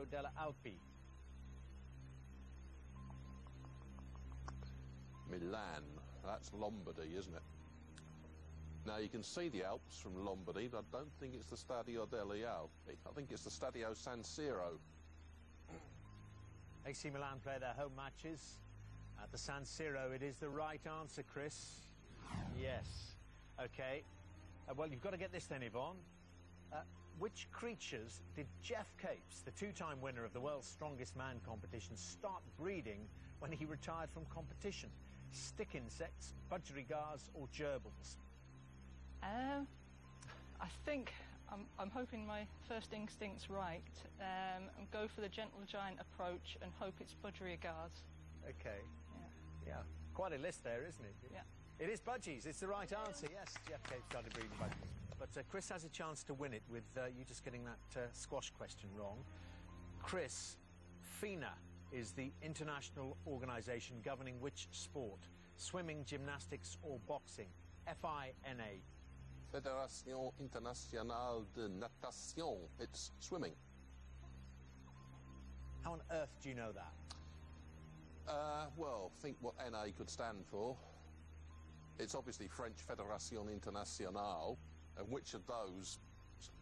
Stadio delle Alpi? Milan. That's Lombardy, isn't it? Now, you can see the Alps from Lombardy, but I don't think it's the Stadio delle Alpi. I think it's the Stadio San Siro. AC Milan play their home matches at the San Siro. It is the right answer, Chris. Yes. OK. Well, you've got to get this then, Yvonne. Which creatures did Jeff Capes, the two-time winner of the World's Strongest Man competition, start breeding when he retired from competition? Stick insects, budgerigars or gerbils? I think I'm hoping my first instinct's right, and go for the gentle giant approach and hope it's budgerigars. OK. Yeah. Quite a list there, isn't it? Yeah. It is budgies. It's the right answer. Yes, Jeff Capes started breeding budgies. But Chris has a chance to win it with you just getting that squash question wrong. Chris, FINA is the international organisation governing which sport? Swimming, gymnastics or boxing? FINA. Fédération Internationale de Natation. It's swimming. How on earth do you know that? Well, think what NA could stand for. It's obviously French Fédération Internationale, and which of those,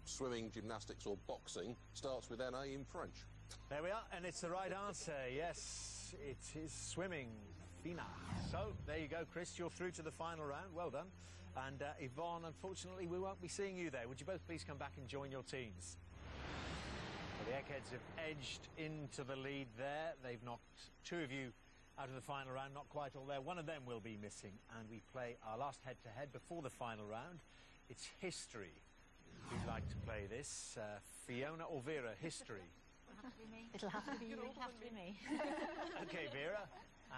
swimming, gymnastics or boxing, starts with NA in French? There we are, and it's the right answer. Yes, it is swimming, FINA. So, there you go, Chris, you're through to the final round. Well done. And Yvonne, unfortunately, we won't be seeing you there. Would you both please come back and join your teams? Well, the Eggheads have edged into the lead there. They've knocked two of you out of the final round, not quite all there. One of them will be missing, and we play our last head-to-head before the final round. It's history. Who'd like to play this? Fiona or Vera? History. It'll have to be me. It'll have to be you. It'll have to be me. OK, Vera.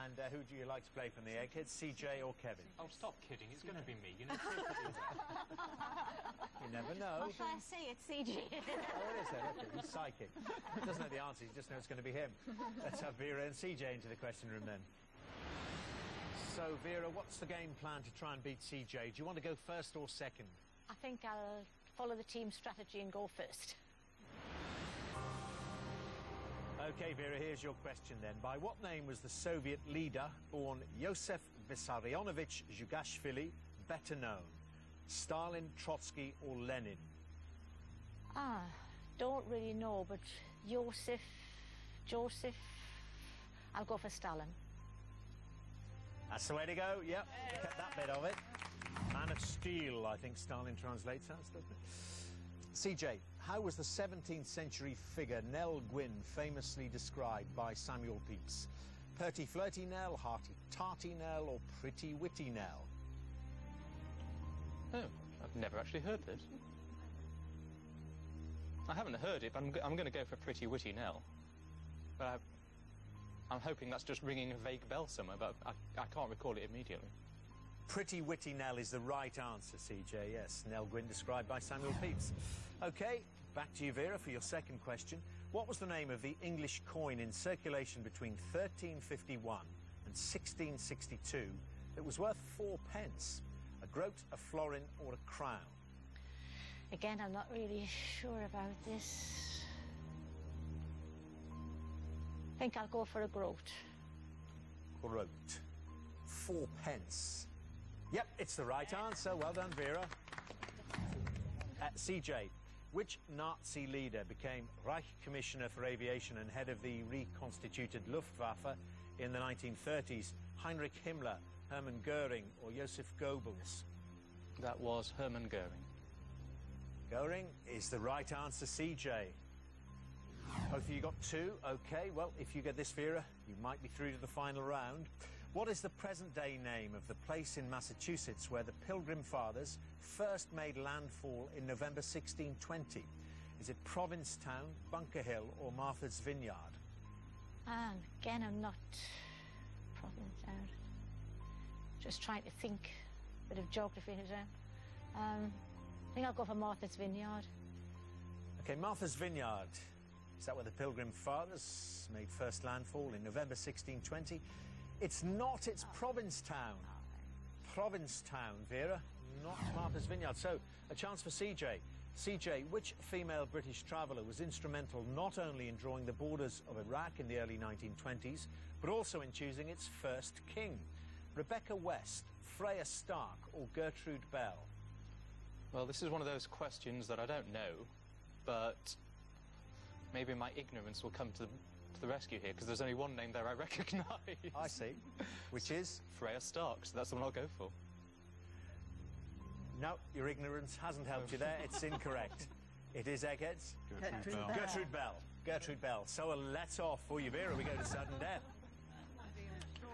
And who do you like to play from the Eggheads, CJ or Kevin? Oh, stop kidding. It's going to be me. You know, you never know. What shall I say? It's CJ. Oh, it is then. OK, he's psychic. He doesn't know the answer. He just knows it's going to be him. Let's have Vera and CJ into the question room then. So, Vera, what's the game plan to try and beat CJ? Do you want to go first or second? I think I'll follow the team strategy and go first. OK, Vera, here's your question then. By what name was the Soviet leader born Yosef Vissarionovich Zhugashvili better known? Stalin, Trotsky or Lenin? Don't really know, but Joseph... I'll go for Stalin. That's the way to go, yep. Kept that bit of it. Man of Steel, I think Stalin translates as, doesn't it? CJ, how was the 17th century figure Nell Gwyn famously described by Samuel Pepys? Purty flirty Nell, hearty tarty Nell or pretty witty Nell? Oh, I've never actually heard this. I haven't heard it, but I'm going to go for pretty witty Nell. But I'm hoping that's just ringing a vague bell somewhere, but I can't recall it immediately. Pretty witty Nell is the right answer, CJ, yes. Nell Gwyn described by Samuel Pepys. OK, back to you, Vera, for your second question. What was the name of the English coin in circulation between 1351 and 1662 that was worth 4 pence? A groat, a florin or a crown? Again, I'm not really sure about this. I think I'll go for a groat. Groat. 4 pence. Yep, it's the right answer. Well done, Vera. CJ, which Nazi leader became Reich Commissioner for Aviation and head of the reconstituted Luftwaffe in the 1930s? Heinrich Himmler, Hermann Goering or Joseph Goebbels? That was Hermann Goering. Goering is the right answer, CJ. Both of you got 2. OK, well, if you get this, Vera, you might be through to the final round. What is the present-day name of the place in Massachusetts where the Pilgrim Fathers first made landfall in November 1620? Is it Provincetown, Bunker Hill or Martha's Vineyard? Again, I'm not... Provincetown. Just trying to think. A bit of geography here. I think I'll go for Martha's Vineyard. OK, Martha's Vineyard. Is that where the Pilgrim Fathers made first landfall in November 1620? It's not, it's Provincetown. Provincetown, Vera, not Martha's Vineyard. So, a chance for CJ. CJ, which female British traveller was instrumental not only in drawing the borders of Iraq in the early 1920s, but also in choosing its first king? Rebecca West, Freya Stark, or Gertrude Bell? Well, this is one of those questions that I don't know, but maybe my ignorance will come to the rescue here, because there's only one name there I recognise. I see. Which is? Freya Stark, so that's the one I'll go for. No, your ignorance hasn't helped you there. It's incorrect. It is Eggheads. Gertrude Bell. Gertrude Bell. Gertrude Bell. So a let-off for you, Vera. We go to sudden death.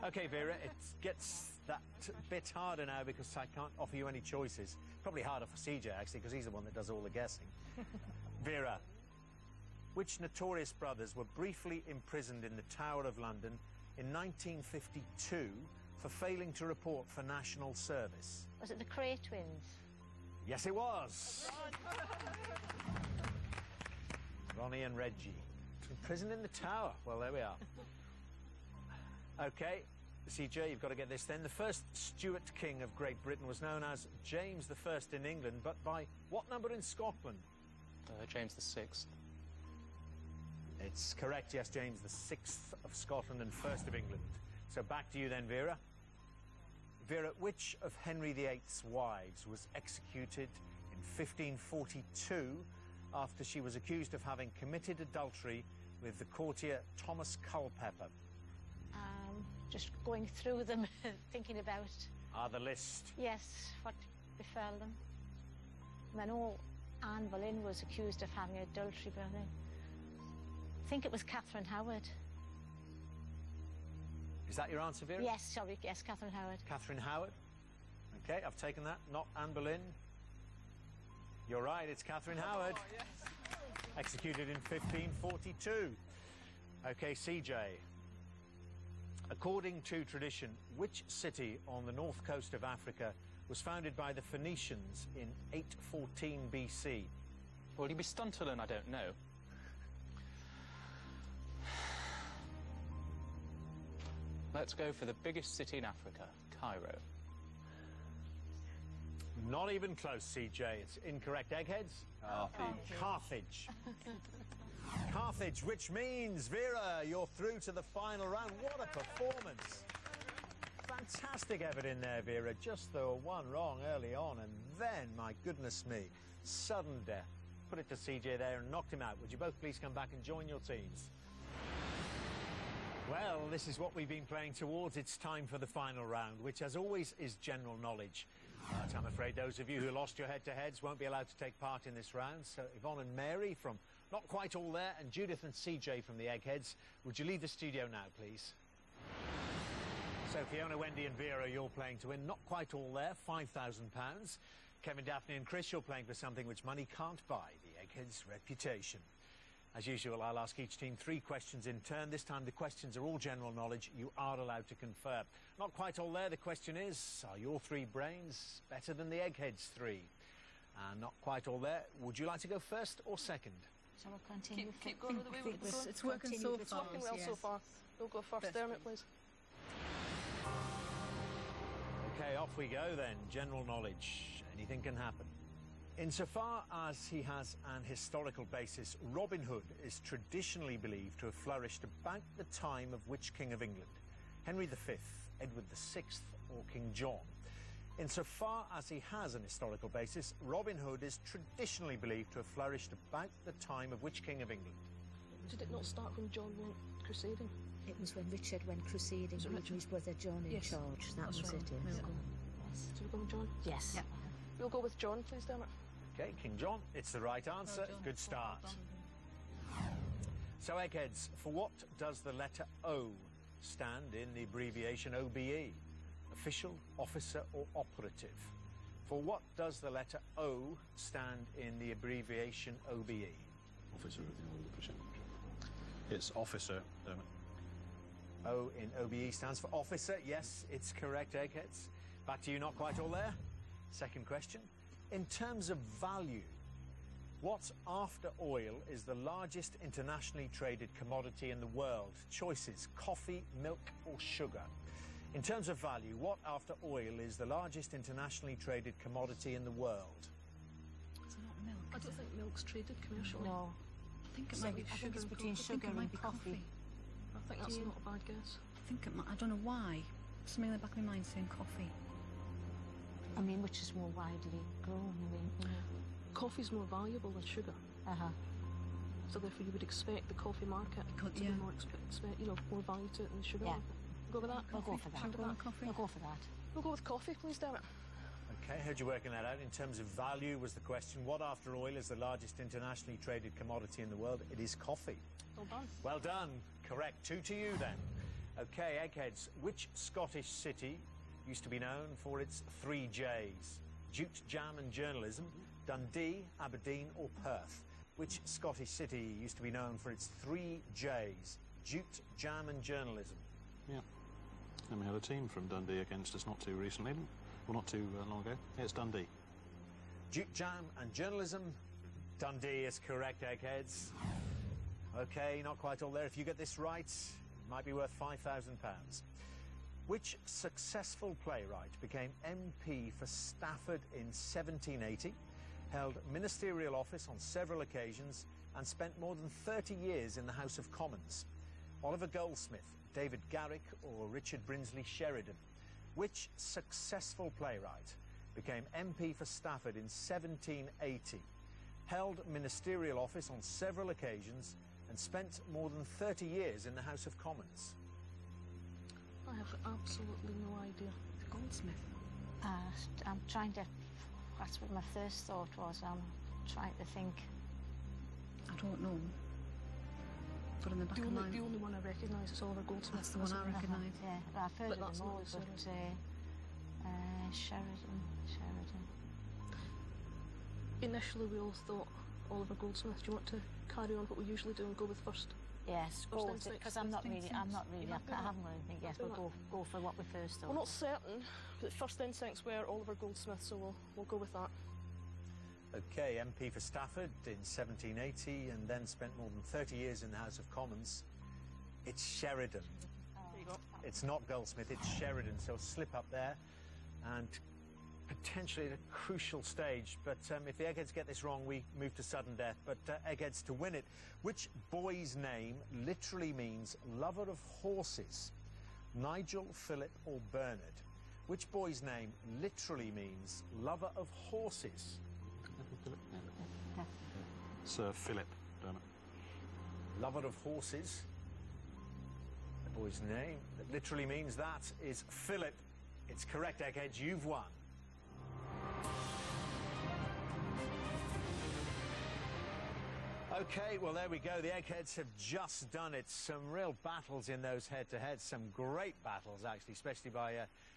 OK, Vera, it gets that bit harder now because I can't offer you any choices. Probably harder for CJ, actually, because he's the one that does all the guessing. Vera, which notorious brothers were briefly imprisoned in the Tower of London in 1952 for failing to report for national service? Was it the Cray twins? Yes, it was. Ronnie and Reggie. Imprisoned in the Tower. Well, there we are. OK, CJ, you've got to get this then. The first Stuart king of Great Britain was known as James I in England, but by what number in Scotland? James VI. It's correct, yes, James VI of Scotland and first of England. So back to you then, Vera. Vera, which of Henry VIII's wives was executed in 1542 after she was accused of having committed adultery with the courtier Thomas Culpeper? Just going through them, thinking about... The list. Yes, what befell them. I know Anne Boleyn was accused of having adultery, but I think it was Catherine Howard. Is that your answer, Vera? Yes, sorry, yes, Catherine Howard. Catherine Howard. OK, I've taken that. Not Anne Boleyn. You're right, it's Catherine Howard. Oh, yes. Executed in 1542. OK, CJ. According to tradition, which city on the north coast of Africa was founded by the Phoenicians in 814 BC? Well, you'd be Stunterland, I don't know. Let's go for the biggest city in Africa, Cairo. Not even close, CJ. It's incorrect. Eggheads? Carthage. Carthage, which means, Vera, you're through to the final round. What a performance. Fantastic effort in there, Vera. Just the one wrong early on, and then, my goodness me, sudden death. Put it to CJ there and knocked him out. Would you both please come back and join your teams? Well, this is what we've been playing towards. It's time for the final round, which, as always, is general knowledge. But I'm afraid those of you who lost your head-to-heads won't be allowed to take part in this round. So Yvonne and Mary from Not Quite All There and Judith and CJ from the Eggheads, would you leave the studio now, please? So Fiona, Wendy and Vera, you're playing to win Not Quite All There, £5,000. Kevin, Daphne and Chris, you're playing for something which money can't buy, the Eggheads' reputation. As usual, I'll ask each team 3 questions in turn. This time the questions are all general knowledge. You are allowed to confer. Not quite all there. The question is, are your 3 brains better than the Eggheads' 3? And not quite all there. Would you like to go first or second? Shall we continue? Keep going with the way we're going. It's working so It's far. working well so far. We'll go first. Best Dermot, please. OK, off we go then. General knowledge. Anything can happen. Insofar as he has an historical basis, Robin Hood is traditionally believed to have flourished about the time of which King of England? Henry V, Edward VI, or King John? Insofar as he has an historical basis, Robin Hood is traditionally believed to have flourished about the time of which King of England? Did it not start when John went crusading? It was when Richard went crusading Was it with Richard? his brother John in Yes. charge. That That's was right. it, We'll yes. go. Yes. So we're going John? Yes. Yep. We'll go with John, please, Dermot. OK, King John, it's the right answer. Good start. So, Eggheads, for what does the letter O stand in the abbreviation OBE? Official, officer, or operative? For what does the letter O stand in the abbreviation OBE? Officer of the Order of the British. It's officer, Dermot. O in OBE stands for officer. Yes, it's correct, Eggheads. Back to you, not quite all there. Second question. In terms of value, what, after oil, is the largest internationally traded commodity in the world? Choices: coffee, milk, or sugar? In terms of value, what, after oil, is the largest internationally traded commodity in the world? It's not milk. I don't think milk's traded commercially. No. I think it So might be I think sugar it's and between coffee. sugar I think it might and be coffee. I think that's Do you- not a bad guess. I think it might. I don't know why. Something in the back of my mind saying coffee. I mean, which is more widely grown, I mean, you know. Coffee's more valuable than sugar, Uh-huh. so therefore you would expect the coffee market to be yeah. more, more value to it than the sugar Yeah. market. Go with that? We'll go for that. Shall we go with coffee? We'll go for that. We'll go with coffee, please, damn it. Okay, heard you working that out. In terms of value was the question. What, after oil, is the largest internationally traded commodity in the world? It is coffee. Well done. Well done. Correct. 2 to you then. Okay, Eggheads. Which Scottish city used to be known for its 3 J's? Jute, Jam and Journalism, Dundee, Aberdeen or Perth? Which Scottish city used to be known for its 3 J's? Jute, Jam and Journalism. Yeah. And we had a team from Dundee against us not too recently, well, not too long ago. Yeah, it's Dundee. Jute, Jam and Journalism. Dundee is correct, Eggheads. Okay, not quite all there. If you get this right, it might be worth £5,000. Which successful playwright became MP for Stafford in 1780, held ministerial office on several occasions, and spent more than 30 years in the House of Commons? Oliver Goldsmith, David Garrick or Richard Brinsley Sheridan? Which successful playwright became MP for Stafford in 1780, held ministerial office on several occasions, and spent more than 30 years in the House of Commons? I have absolutely no idea. Goldsmith. I'm trying to... That's what my first thought was. I'm trying to think. I don't know. But in the back The of only, my the only one I recognise is Oliver Goldsmith. That's the one I recognise. Yeah, I've heard But of that's them all, not but necessarily- Sheridan. Initially, we all thought Oliver Goldsmith. Do you want to carry on what we usually do and go with first? Yes, First go instinct. because I'm not really. I haven't got anything. Yes, Do we'll go for what we first thought. We're not certain, but the first instincts were Oliver Goldsmith, so we'll go with that. Okay, MP for Stafford in 1780 and then spent more than 30 years in the House of Commons. It's Sheridan. There you go. It's not Goldsmith, it's Sheridan, so slip up there and potentially at a crucial stage. But if the Eggheads get this wrong, we move to sudden death. But Eggheads, to win it, which boy's name literally means lover of horses? Nigel, Philip or Bernard? Which boy's name literally means lover of horses? Sir Philip, damn it. Lover of horses. The boy's name that literally means that is Philip. It's correct, Eggheads. You've won. Okay, well, there we go. The Eggheads have just done it. Some real battles in those head-to-heads. Some great battles, actually, especially by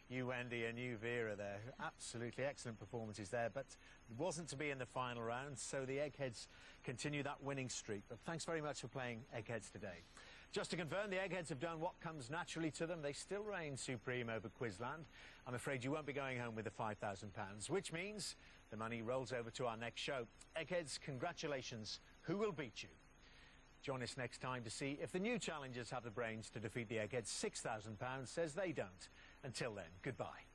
you, Wendy, and you, Vera, there. Absolutely excellent performances there, but it wasn't to be in the final round, so the Eggheads continue that winning streak. But thanks very much for playing Eggheads today. Just to confirm, the Eggheads have done what comes naturally to them. They still reign supreme over Quizland. I'm afraid you won't be going home with the £5,000, which means the money rolls over to our next show. Eggheads, congratulations. Who will beat you? Join us next time to see if the new challengers have the brains to defeat the Eggheads. £6,000 says they don't. Until then, goodbye.